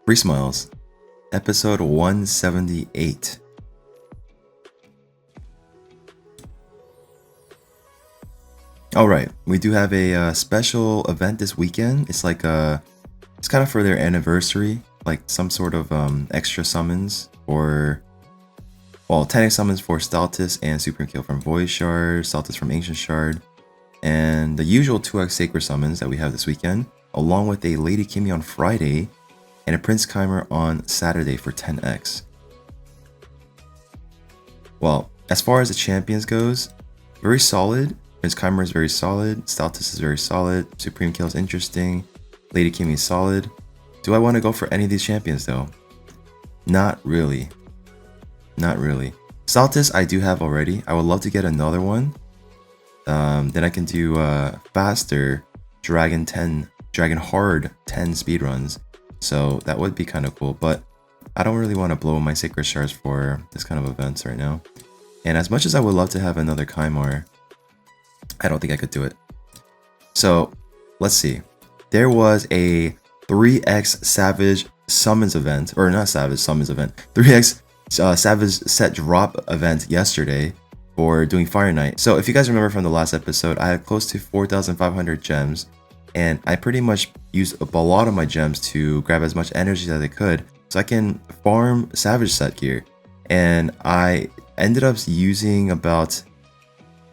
Free Smiles, episode 178. Alright, we do have a special event this weekend. It's like it's kind of for their anniversary, like some sort of extra summons for, well, 10x summons for Staltis and Supreme Kill from Void Shard, Staltis from Ancient Shard, and the usual 2x Sacred summons that we have this weekend, along with a Lady Kimi on Friday and a Prince Chimer on Saturday for 10x. Well, as far as the champions goes, very solid. Prince Chimer is very solid, Staltis is very solid, Supreme Kill is interesting, Lady Kimi is solid. Do I want to go for any of these champions though? Not really. Not really. Staltis I do have already. I would love to get another one. Then I can do faster Dragon Hard 10 speedruns. So that would be kind of cool, but I don't really want to blow my Sacred Shards for this kind of events right now. And as much as I would love to have another Chimer, I don't think I could do it. So let's see. There was a 3x Savage Summons event, or not Savage Summons event, 3x Savage set drop event yesterday for doing Fire Knight. So if you guys remember from the last episode, I had close to 4,500 gems, and I pretty much used a lot of my gems to grab as much energy as I could so I can farm Savage set gear. And I ended up using about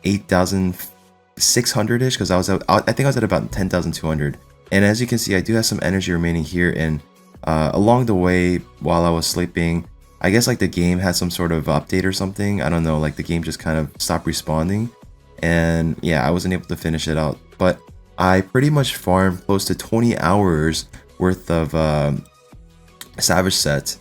8,600-ish because I think I was at about 10,200. And as you can see, I do have some energy remaining here, and along the way while I was sleeping, I guess like the game had some sort of update or something. I don't know, like the game just kind of stopped responding, and yeah, I wasn't able to finish it out. But I pretty much farmed close to 20 hours worth of Savage set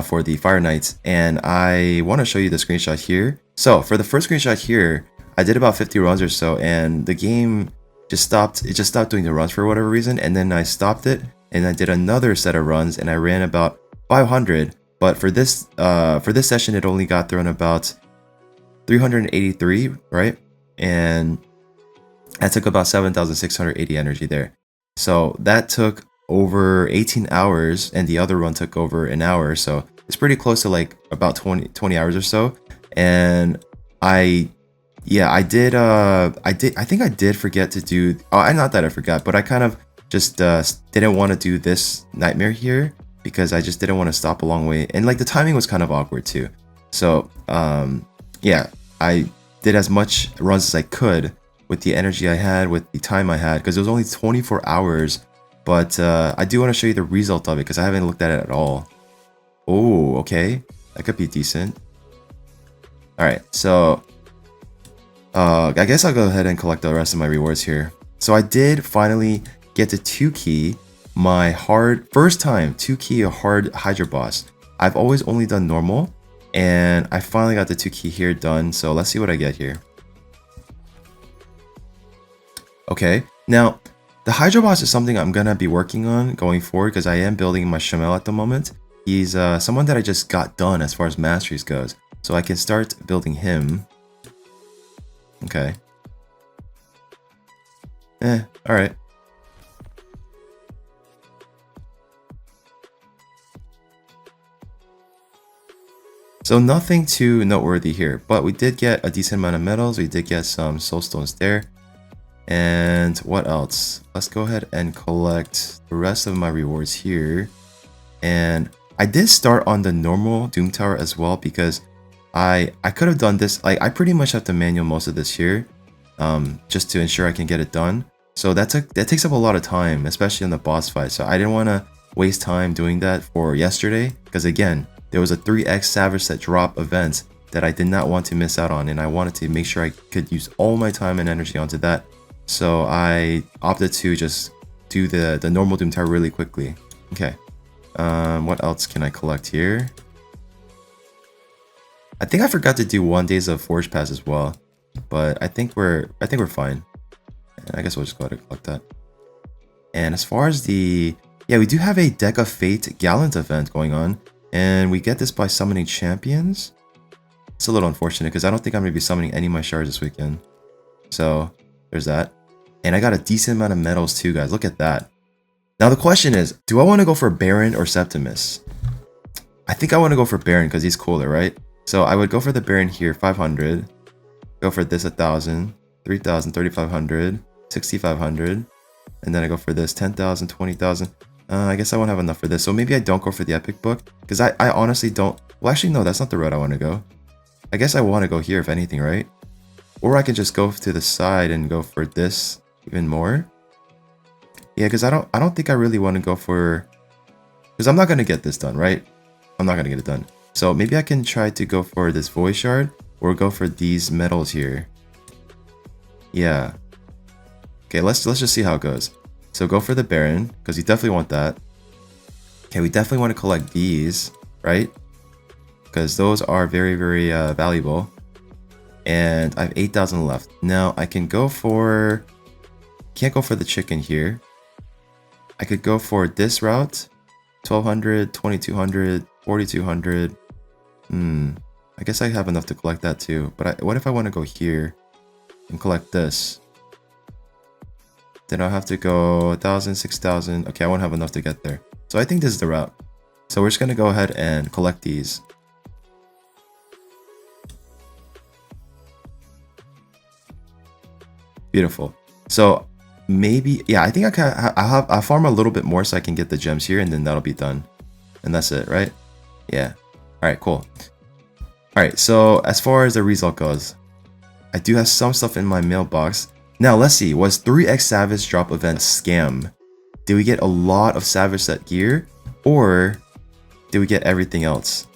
for the Fire Knights, and I want to show you the screenshot here. So for the first screenshot here, I did about 50 runs or so, and the game just stopped. It just stopped doing the runs for whatever reason, and then I stopped it, and I did another set of runs, and I ran about 500. But for this session, it only got thrown about 383, right? And I took about 7,680 energy there. So that took over 18 hours, and the other one took over an hour. So it's pretty close to like about 20 hours or so. And I think I did forget to do, not that I forgot, but I kind of just didn't want to do this nightmare here because I just didn't want to stop a long way, and like the timing was kind of awkward too. So yeah, I did as much runs as I could with the energy I had, with the time I had, because it was only 24 hours. But I do want to show you the result of it because I haven't looked at it at all. Oh, okay, that could be decent. All right, so I guess I'll go ahead and collect the rest of my rewards here. So I did finally get to 2-key my first time 2-key a hard Hydra boss. I've always only done normal, and I finally got the 2-key here done. So let's see what I get here. Okay, now the Hydra boss is something I'm gonna be working on going forward because I am building my Shamel at the moment. He's someone that I just got done as far as masteries goes, so I can start building him. Okay. Alright. So nothing too noteworthy here, but we did get a decent amount of medals. We did get some soul stones there. And what else? Let's go ahead and collect the rest of my rewards here. And I did start on the normal Doom Tower as well because I could have done this. Like I pretty much have to manual most of this here, just to ensure I can get it done. So that takes up a lot of time, especially on the boss fight. So I didn't want to waste time doing that for yesterday because again, there was a 3x Savage set drop event that I did not want to miss out on, and I wanted to make sure I could use all my time and energy onto that. So I opted to just do the normal Doom Tower really quickly. Okay, what else can I collect here? I think I forgot to do 1 days of Forge Pass as well, but I think we're fine. And I guess we'll just go ahead and collect that. And as far as we do have a Deck of Fate Gallant event going on, and we get this by summoning champions. It's a little unfortunate because I don't think I'm going to be summoning any of my shards this weekend. So there's that. And I got a decent amount of medals too, guys. Look at that. Now the question is, do I want to go for Baron or Septimus? I think I want to go for Baron because he's cooler, right? So I would go for the Baron here, 500. Go for this 1,000, 3,000, 3,500, 6,500. And then I go for this 10,000, 20,000. I guess I won't have enough for this. So maybe I don't go for the epic book because I honestly don't. Well, actually, no, that's not the route I want to go. I guess I want to go here if anything, right? Or I can just go to the side and go for this even more. Yeah, because I don't think I really want to go for, because I'm not going to get this done, right? I'm not going to get it done. So maybe I can try to go for this void shard or go for these metals here. Yeah. Okay, let's just see how it goes. So go for the Baron because you definitely want that. Okay, we definitely want to collect these, right? Because those are very, very valuable. And I have 8,000 left. Now I can go for, can't go for the chicken here. I could go for this route, 1,200, 2,200, 4,200. I guess I have enough to collect that too. But what if I want to go here and collect this? Then I'll have to go 1,000, 6,000. Okay, I won't have enough to get there. So I think this is the route. So we're just going to go ahead and collect these. Beautiful. So maybe, yeah, I think I'll farm a little bit more so I can get the gems here and then that'll be done. And that's it, right? Yeah. All right, cool. All right, so as far as the result goes, I do have some stuff in my mailbox. Now, let's see. Was 3x Savage drop event scam? Did we get a lot of Savage set gear or did we get everything else?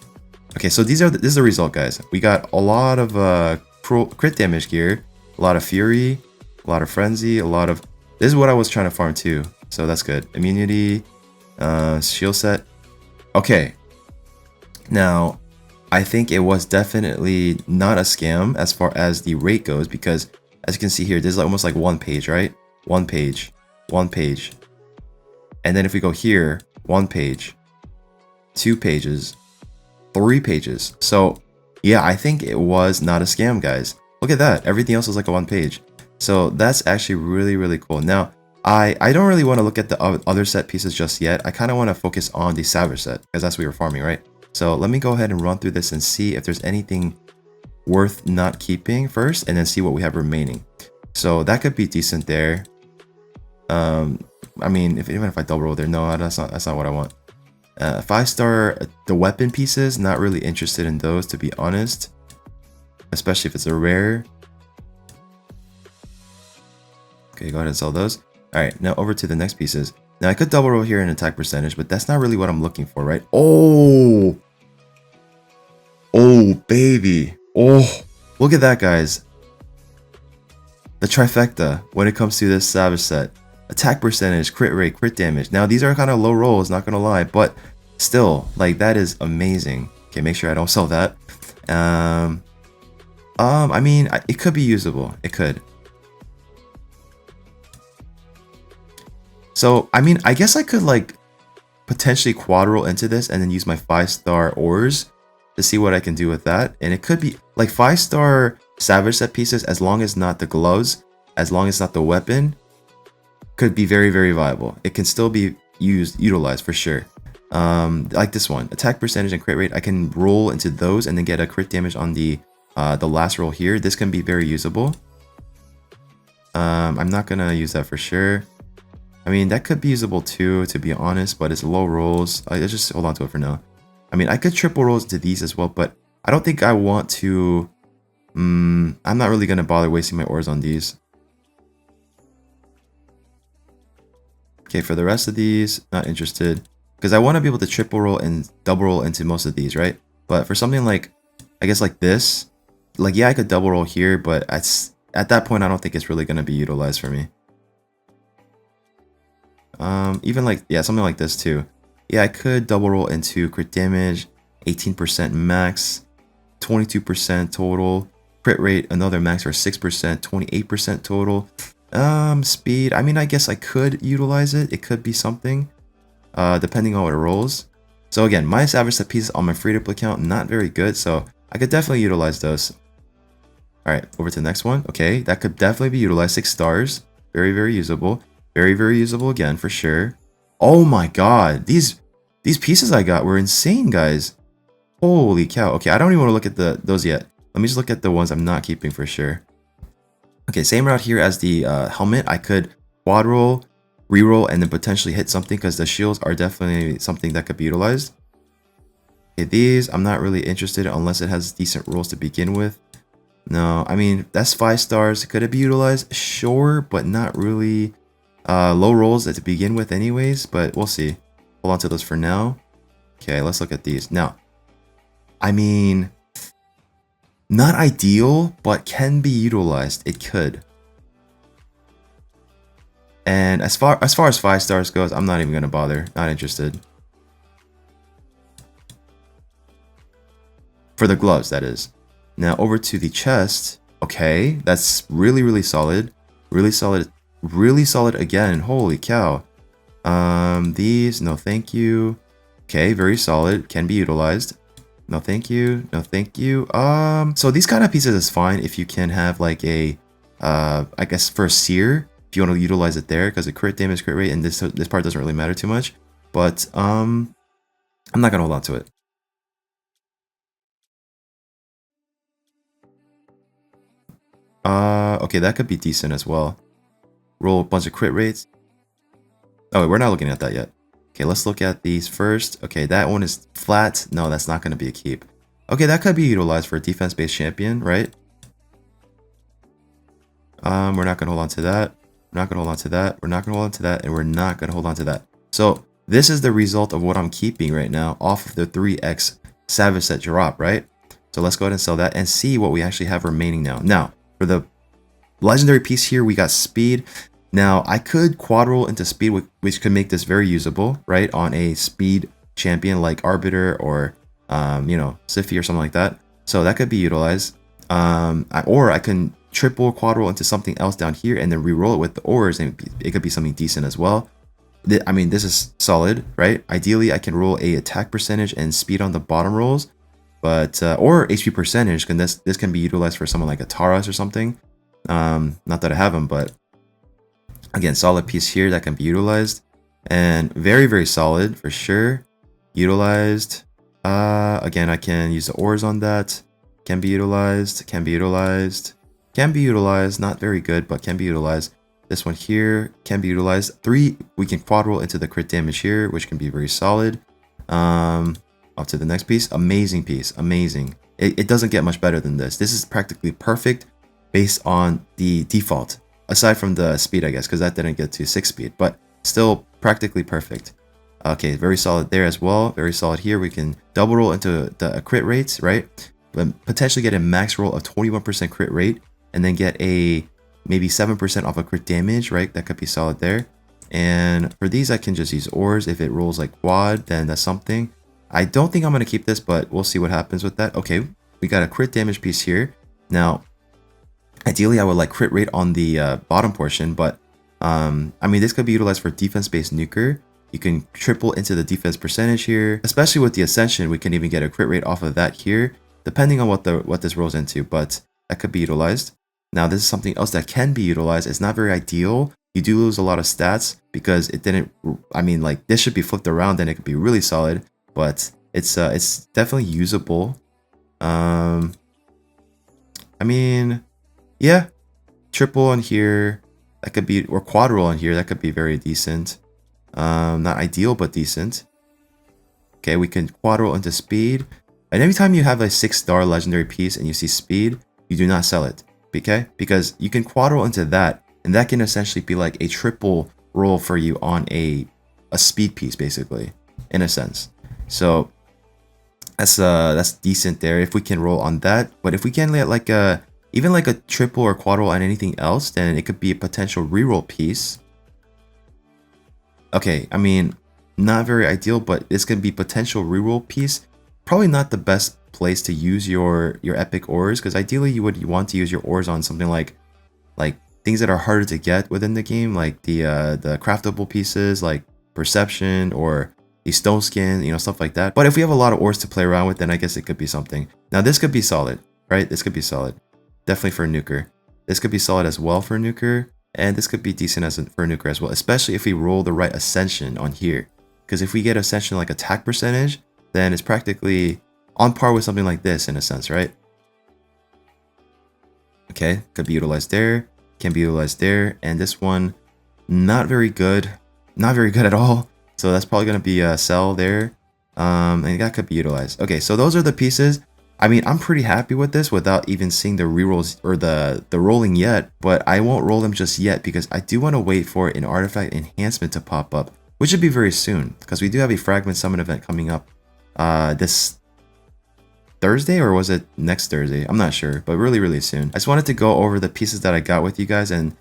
Okay, so this is the result, guys. We got a lot of crit damage gear, a lot of Fury, a lot of Frenzy, a lot of... This is what I was trying to farm too, so that's good. Immunity, shield set. Okay. Now, I think it was definitely not a scam as far as the rate goes because as you can see here, this is almost like one page, right? One page, one page. And then if we go here, one page, 2 pages, 3 pages. So yeah, I think it was not a scam, guys. Look at that. Everything else was like a 1 page. So that's actually really, really cool. Now, I don't really want to look at the other set pieces just yet. I kind of want to focus on the Savage set because that's what we were farming, right? So let me go ahead and run through this and see if there's anything worth not keeping first and then see what we have remaining. So that could be decent there. I mean, even if I double roll there, no, that's not what I want. 5-star, the weapon pieces, not really interested in those to be honest, especially if it's a rare. Okay, go ahead and sell those. All right, now over to the next pieces. Now I could double roll here in attack percentage, but that's not really what I'm looking for, right? Oh baby, oh, look at that, guys. The trifecta when it comes to this Savage set. Attack percentage, crit rate, crit damage. Now these are kind of low rolls, not gonna lie, but still, like, that is amazing. Okay, make sure I don't sell that. I mean, it could be usable. It could. So, I mean, I guess I could like potentially quad roll into this and then use my 5-star ores to see what I can do with that. And it could be like 5-star Savage set pieces, as long as not the gloves, as long as not the weapon, could be very, very viable. It can still be utilized for sure. Like this one, attack percentage and crit rate, I can roll into those and then get a crit damage on the last roll here. This can be very usable. I'm not gonna use that for sure. I mean, that could be usable too, to be honest, but it's low rolls. I just hold on to it for now. I mean, I could triple rolls to these as well, but I don't think I want to. I'm not really gonna bother wasting my ores on these. Okay, for the rest of these, not interested. Because I want to be able to triple roll and double roll into most of these, right? But for something like, I guess like this, like, yeah, I could double roll here, but at that point, I don't think it's really going to be utilized for me. Even like, yeah, something like this too. Yeah, I could double roll into crit damage, 18% max, 22% total, crit rate, another max for 6%, 28% total. Speed, I mean, I guess I could utilize it. It could be something, depending on what it rolls. So again, my Savage set pieces on my free-to-play account, not very good, so I could definitely utilize those. All right, over to the next one. Okay, that could definitely be utilized. 6 stars, very, very usable. Very, very usable again, for sure. Oh my god, these pieces I got were insane, guys. Holy cow. Okay, I don't even want to look at those yet. Let me just look at the ones I'm not keeping for sure. Okay, same route here as the helmet. I could quad roll, reroll, and then potentially hit something because the shields are definitely something that could be utilized. Okay, these I'm not really interested in unless it has decent rolls to begin with. No, I mean, that's 5 stars. Could it be utilized? Sure, but not really. Low rolls to begin with anyways, but we'll see. Hold on to those for now. Okay, let's look at these. Now, I mean, not ideal, but can be utilized. It could. And as far as 5 stars goes, I'm not even going to bother. Not interested. For the gloves, that is. Now over to the chest. Okay, that's really, really solid. Really solid. Really solid again. Holy cow. These, no thank you. Okay, very solid. Can be utilized. No thank you. No thank you. So these kind of pieces is fine if you can have like a, I guess for a seer, if you want to utilize it there, because the crit damage, crit rate, and this part doesn't really matter too much. But I'm not gonna hold on to it. Okay, that could be decent as well. Roll a bunch of crit rates. Oh, wait, we're not looking at that yet. Okay, let's look at these first. Okay, that one is flat. No, that's not going to be a keep. Okay, that could be utilized for a defense-based champion, right? We're not going to hold on to that. We're not going to hold on to that. We're not going to hold on to that. And we're not going to hold on to that. So this is the result of what I'm keeping right now off of the 3x Savage Set drop, right? So let's go ahead and sell that and see what we actually have remaining now. Now, for the legendary piece here, we got speed. Now, I could quad roll into speed, which could make this very usable, right? On a speed champion like Arbiter or, you know, Siffy or something like that. So that could be utilized. Or I can triple quad roll into something else down here and then re-roll it with the ores, and it could be something decent as well. I mean, this is solid, right? Ideally, I can roll a attack percentage and speed on the bottom rolls, but or HP percentage, because this can be utilized for someone like a Taras or something. Not that I have them, but again, solid piece here that can be utilized, and very, very solid for sure. Utilized. Again, I can use the ores on that. Can be utilized. Can be utilized. Can be utilized. Not very good, but can be utilized. This one here can be utilized. 3, we can quad roll into the crit damage here, which can be very solid. Up to the next piece. Amazing piece. Amazing. It doesn't get much better than this. This is practically perfect based on the default. Aside from the speed, I guess, because that didn't get to 6 speed. But still practically perfect. Okay, very solid there as well. Very solid here. We can double roll into the crit rates, right? But potentially get a max roll of 21% crit rate. And then get a maybe 7% off of crit damage, right? That could be solid there. And for these, I can just use ores. If it rolls like quad, then that's something. I don't think I'm going to keep this, but we'll see what happens with that. Okay, we got a crit damage piece here. Now, ideally, I would like crit rate on the bottom portion, but I mean, this could be utilized for defense-based nuker. You can triple into the defense percentage here. Especially with the Ascension, we can even get a crit rate off of that here, depending on what this rolls into, but that could be utilized. Now, this is something else that can be utilized. It's not very ideal. You do lose a lot of stats because it didn't, I mean, like, this should be flipped around and it could be really solid, but it's definitely usable. I mean, yeah, triple on here, that could be, or quad roll on here, that could be very decent. Not ideal, but decent. Okay, we can quad roll into speed. And every time you have a 6-star legendary piece and you see speed, you do not sell it. Okay, because you can quad roll into that, and that can essentially be like a triple roll for you on a speed piece, basically, in a sense. So that's decent there if we can roll on that. But if we can get like a even like a triple or quad roll on anything else, then it could be a potential reroll piece. Okay, I mean, not very ideal, but this could be potential reroll piece. Probably not the best place to use your epic ores, because ideally you would want to use your ores on something like things that are harder to get within the game, like the craftable pieces like perception or the stone skin, you know, stuff like that. But if we have a lot of ores to play around with, then I guess it could be something. Now this could be solid, right? This could be solid, definitely for a nuker. This could be solid as well for a nuker, and this could be decent for a nuker as well, especially if we roll the right Ascension on here. Because if we get Ascension like attack percentage, then it's practically on par with something like this in a sense, right? Okay, could be utilized there, can be utilized there, and this one, not very good. Not very good at all. So that's probably going to be a sell there. And that could be utilized. Okay, so those are the pieces. I mean, I'm pretty happy with this without even seeing the rerolls or the rolling yet, but I won't roll them just yet because I do want to wait for an artifact enhancement to pop up, which should be very soon because we do have a fragment summon event coming up this Thursday, or was it next Thursday? I'm not sure, but really soon. I just wanted to go over the pieces that I got with you guys and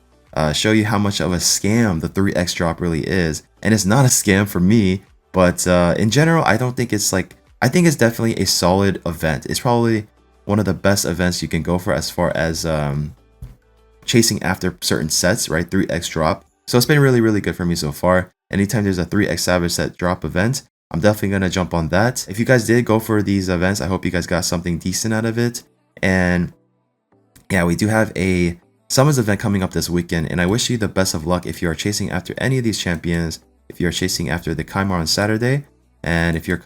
show you how much of a scam the 3x drop really is. And it's not a scam for me, but in general, I don't think it's like, I think it's definitely a solid event. It's probably one of the best events you can go for as far as chasing after certain sets, right? 3x drop. So it's been really good for me so far. Anytime there's a 3x Savage set drop event, I'm definitely going to jump on that. If you guys did go for these events, I hope you guys got something decent out of it. And yeah, we do have a Summons event coming up this weekend, and I wish you the best of luck if you are chasing after any of these champions, if you are chasing after the Kaimar on Saturday, and if you're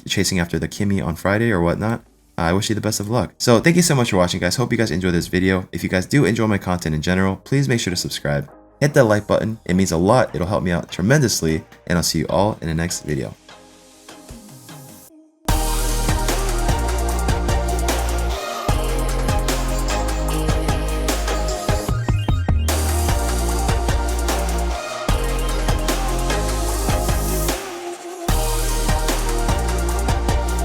chasing after the Kimi on Friday or whatnot. I wish you the best of luck. So thank you so much for watching, guys. Hope you guys enjoyed this video. If you guys do enjoy my content in general, please make sure to subscribe. Hit that like button. It means a lot. It'll help me out tremendously, and I'll see you all in the next video.